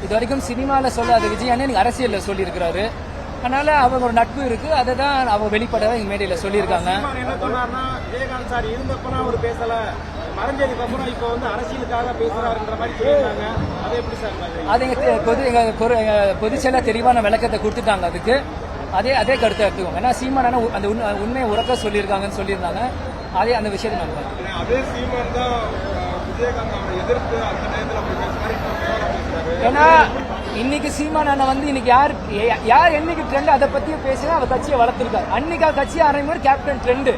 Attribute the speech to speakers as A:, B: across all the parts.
A: இது வரைக்கும் சினிமாவில் சொல்லாத விஜய் அண்ணன் அரசியலில் சொல்லியிருக்கிறாரு. அதனால அவங்க ஒரு நட்பு இருக்கு, அதை தான் அவங்க வெளிப்படவே எங்க மேடையில சொல்லியிருக்காங்க.
B: என்ன சொன்னார்னா, விஜயகாந்த் சார் இருந்தப்பனா அவர் பேசல, மறைஞ்சதுக்கு அப்புறம் இப்போ வந்து அரசியலுக்காக பேசுறாருன்ற மாதிரி சொல்லியிருக்காங்க. அதை எப்படி சார்? அது
A: எங்க பொதுச்செயலாளர் தெளிவான விளக்கத்தை கொடுத்துட்டாங்க. அதுக்கு அதே கருத்தை எடுத்துக்கோங்க. ஏன்னா சீமான் அந்த உண்மையை உறக்க சொல்லியிருக்காங்கன்னு சொல்லியிருந்தாங்க. அந்த விஷயத்தை நான் பார்த்தேன்.
B: அதே சீமான் தான் விஜயகாந்த் அவரை எதிர்த்து அந்த நேரத்தில்
A: ஏன்னா இன்னைக்கு சீமான் அண்ணன் வந்து இன்னைக்கு யார் என்னைக்கு ட்ரெண்ட் அதை பத்தியே பேசினா அவர் கட்சியை வளர்த்திருக்காரு. அன்னைக்கு கட்சியை ஆரம்பிக்கும் கேப்டன் ட்ரெண்டு.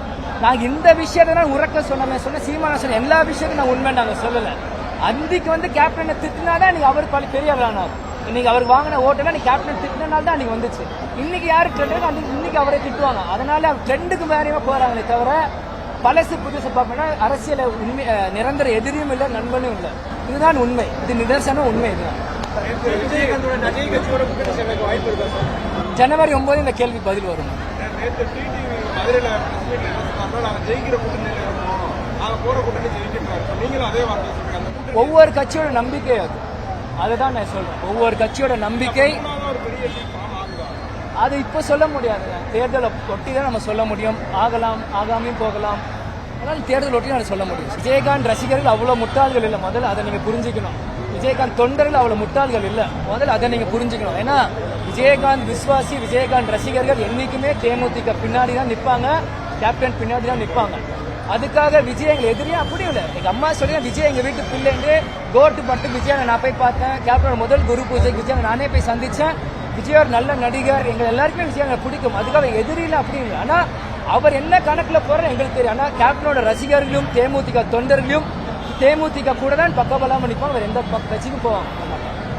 A: நாங்க இந்த விஷயத்த உறக்க சொன்ன சீமான சொன்ன எல்லா விஷயத்தையும் நான் உண்மை நாங்க சொல்லல. அன்றைக்கு வந்து கேப்டனை திட்டினாதான் இன்னைக்கு அவர் பெரிய ஆனார். இன்னைக்கு அவர் வாங்கின ஓட்டெல்லாம் நீ கேப்டன் திட்டினால தான் அன்னைக்கு வந்துச்சு. இன்னைக்கு யாரு ட்ரெண்ட் அந்த இன்னைக்கு அவரை திட்டுவாங்க. அதனால அவர் ட்ரெண்டுக்கு வேறையமா போறாங்களே தவிர பழசு புதுசு பார்ப்போம்னா அரசியல உண்மை நிரந்தர எதிரியும் இல்லை, நண்பனும் இல்லை. இதுதான் உண்மை, இது நிதர்சன உண்மை. இதுதான். ஜனவரி 9 இந்த கேள்வி பதில் வரும். ஒவ்வொரு கட்சியோட நம்பிக்கை அதுதான் நான் சொல்றேன். ஒவ்வொரு கட்சியோட நம்பிக்கை அது இப்ப சொல்ல முடியாது. தேர்தலை ஒட்டி தான் நம்ம சொல்ல முடியும். ஆகலாம், ஆகாமையும் போகலாம். அதனால தேர்தல் ஒட்டி நான் சொல்ல முடியும். விஜயகாந்த் ரசிகர்கள் அவ்வளவு முட்டாள்கள் இல்லை, முதல்ல அதை நீங்க புரிஞ்சுக்கணும். விஜயகாந்த் தொண்டர்கள் அவ்வளவு முட்டாள்கள் இல்லை, முதல்ல அதை நீங்க புரிஞ்சுக்கணும். ஏன்னா விஜயகாந்த் விசுவாசி, விஜயகாந்த் ரசிகர்கள் என்னைக்குமே தேமுதிக பின்னாடி தான் நிற்பாங்க, கேப்டன் பின்னாடி தான் நிற்பாங்க. அதுக்காக விஜய் எங்களை எதிரியா அப்படியும் இல்லை. எங்க அம்மா சொல்லி விஜய் எங்க வீட்டு பிள்ளைண்டு கோட்டு பட்டு விஜய் நான் போய் பார்த்தேன். கேப்டனோட முதல் குரு பூஜை விஜய் நானே போய் சந்திச்சேன். விஜய் ஒரு நல்ல நடிகர், எங்க எல்லாருக்குமே விஜய் எங்களை பிடிக்கும். அதுக்காக எதிரில அப்படி இல்லை. ஆனா அவர் என்ன கணக்குல போற எங்களுக்கு தெரியும். ஆனா கேப்டனோட ரசிகர்களும் தேமுதிக தொண்டர்களும் தேமுதிக கூட தான் பக்கபலமா நிற்பாங்க. அவர் எந்த கட்சிக்கும் போவாங்க.